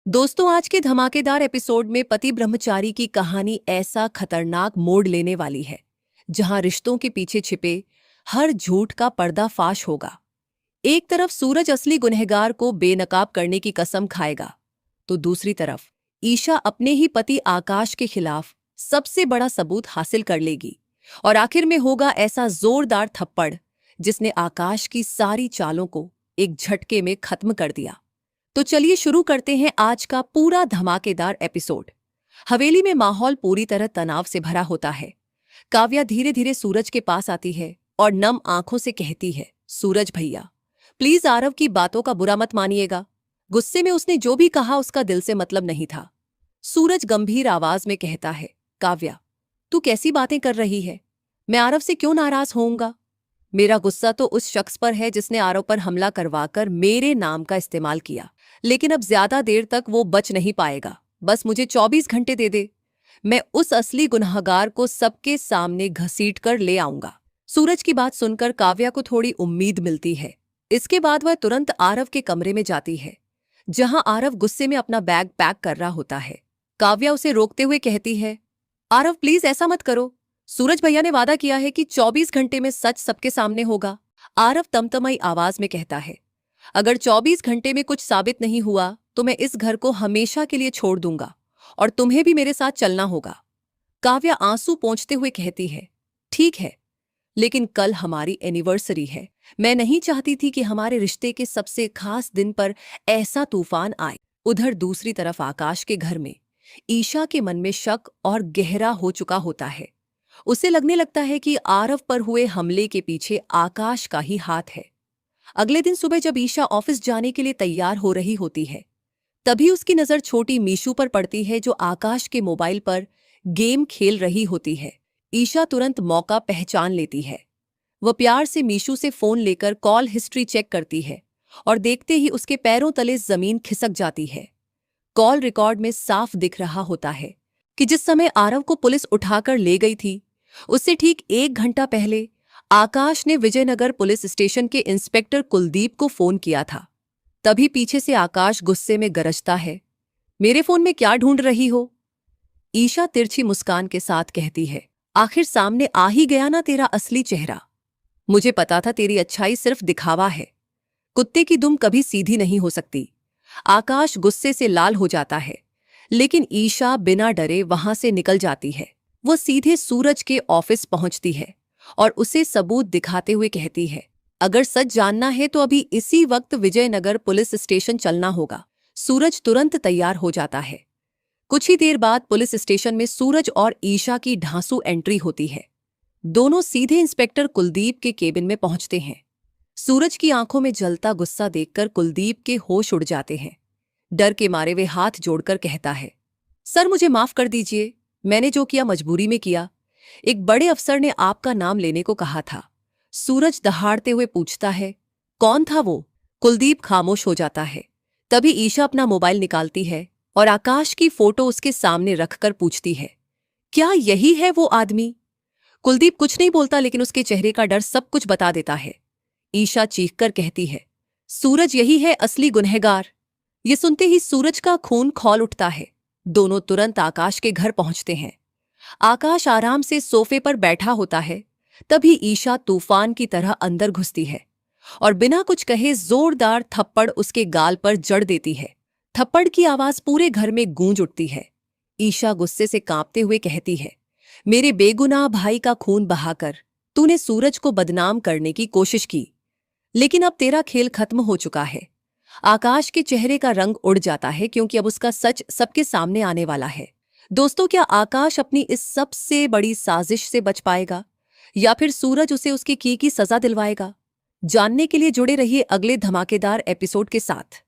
दोस्तों, आज के धमाकेदार एपिसोड में पति ब्रह्मचारी की कहानी ऐसा खतरनाक मोड़ लेने वाली है जहां रिश्तों के पीछे छिपे हर झूठ का पर्दाफाश होगा। एक तरफ सूरज असली गुनहगार को बेनकाब करने की कसम खाएगा, तो दूसरी तरफ ईशा अपने ही पति आकाश के खिलाफ सबसे बड़ा सबूत हासिल कर लेगी और आखिर में होगा ऐसा जोरदार थप्पड़ जिसने आकाश की सारी चालों को एक झटके में खत्म कर दिया। तो चलिए शुरू करते हैं आज का पूरा धमाकेदार एपिसोड। हवेली में माहौल पूरी तरह तनाव से भरा होता है। काव्या धीरे धीरे सूरज के पास आती है और नम आंखों से कहती है, सूरज भैया, प्लीज आरव की बातों का बुरा मत मानिएगा। गुस्से में उसने जो भी कहा उसका दिल से मतलब नहीं था। सूरज गंभीर आवाज में कहता है, काव्या, तू कैसी बातें कर रही है? मैं आरव से क्यों नाराज होऊंगा? मेरा गुस्सा तो उस शख्स पर है जिसने आरव पर हमला करवाकर मेरे नाम का इस्तेमाल किया, लेकिन अब ज्यादा देर तक वो बच नहीं पाएगा। बस मुझे 24 घंटे दे दे, मैं उस असली गुनहगार को सबके सामने घसीट कर ले आऊंगा। सूरज की बात सुनकर काव्या को थोड़ी उम्मीद मिलती है। इसके बाद वह तुरंत आरव के कमरे में जाती है, जहां आरव गुस्से में अपना बैग पैक कर रहा होता है। काव्या उसे रोकते हुए कहती है, आरव प्लीज ऐसा मत करो। सूरज भैया ने वादा किया है कि 24 घंटे में सच सबके सामने होगा। आरव तमतमाई आवाज में कहता है, अगर 24 घंटे में कुछ साबित नहीं हुआ तो मैं इस घर को हमेशा के लिए छोड़ दूंगा और तुम्हें भी मेरे साथ चलना होगा। काव्या आंसू पोंछते हुए कहती है, ठीक है, लेकिन कल हमारी एनिवर्सरी है। मैं नहीं चाहती थी कि हमारे रिश्ते के सबसे खास दिन पर ऐसा तूफान आए। उधर दूसरी तरफ आकाश के घर में ईशा के मन में शक और गहरा हो चुका होता है। उसे लगने लगता है कि आरव पर हुए हमले के पीछे आकाश का ही हाथ है। अगले दिन सुबह जब ईशा ऑफिस जाने के लिए तैयार हो रही होती है, तभी उसकी नजर छोटी मीशू पर पड़ती है जो आकाश के मोबाइल पर गेम खेल रही होती है। ईशा तुरंत मौका पहचान लेती है। वह प्यार से मीशू से फोन लेकर कॉल हिस्ट्री चेक करती है और देखते ही उसके पैरों तले जमीन खिसक जाती है। कॉल रिकॉर्ड में साफ दिख रहा होता है कि जिस समय आरव को पुलिस उठाकर ले गई थी, उससे ठीक 1 घंटा पहले आकाश ने विजयनगर पुलिस स्टेशन के इंस्पेक्टर कुलदीप को फोन किया था। तभी पीछे से आकाश गुस्से में गरजता है, मेरे फोन में क्या ढूंढ रही हो? ईशा तिरछी मुस्कान के साथ कहती है, आखिर सामने आ ही गया ना तेरा असली चेहरा। मुझे पता था तेरी अच्छाई सिर्फ दिखावा है। कुत्ते की दुम कभी सीधी नहीं हो सकती। आकाश गुस्से से लाल हो जाता है, लेकिन ईशा बिना डरे वहां से निकल जाती है। वो सीधे सूरज के ऑफिस पहुंचती है और उसे सबूत दिखाते हुए कहती है, अगर सच जानना है तो अभी इसी वक्त विजयनगर पुलिस स्टेशन चलना होगा। सूरज तुरंत तैयार हो जाता है। कुछ ही देर बाद पुलिस स्टेशन में सूरज और ईशा की ढांसू एंट्री होती है। दोनों सीधे इंस्पेक्टर कुलदीप के केबिन में पहुंचते हैं। सूरज की आंखों में जलता गुस्सा देखकर कुलदीप के होश उड़ जाते हैं। डर के मारे वे हाथ जोड़कर कहता है, सर मुझे माफ कर दीजिए, मैंने जो किया मजबूरी में किया। एक बड़े अफसर ने आपका नाम लेने को कहा था। सूरज दहाड़ते हुए पूछता है, कौन था वो? कुलदीप खामोश हो जाता है। तभी ईशा अपना मोबाइल निकालती है और आकाश की फोटो उसके सामने रखकर पूछती है, क्या यही है वो आदमी? कुलदीप कुछ नहीं बोलता, लेकिन उसके चेहरे का डर सब कुछ बता देता है। ईशा चीखकर कहती है, सूरज यही है असली गुनहगार। ये सुनते ही सूरज का खून खौल उठता है। दोनों तुरंत आकाश के घर पहुंचते हैं। आकाश आराम से सोफे पर बैठा होता है। तभी ईशा तूफान की तरह अंदर घुसती है और बिना कुछ कहे जोरदार थप्पड़ उसके गाल पर जड़ देती है। थप्पड़ की आवाज पूरे घर में गूंज उठती है। ईशा गुस्से से कांपते हुए कहती है, मेरे बेगुनाह भाई का खून बहाकर तूने सूरज को बदनाम करने की कोशिश की, लेकिन अब तेरा खेल खत्म हो चुका है। आकाश के चेहरे का रंग उड़ जाता है क्योंकि अब उसका सच सबके सामने आने वाला है। दोस्तों, क्या आकाश अपनी इस सबसे बड़ी साजिश से बच पाएगा या फिर सूरज उसे उसकी की सजा दिलवाएगा? जानने के लिए जुड़े रहिए अगले धमाकेदार एपिसोड के साथ।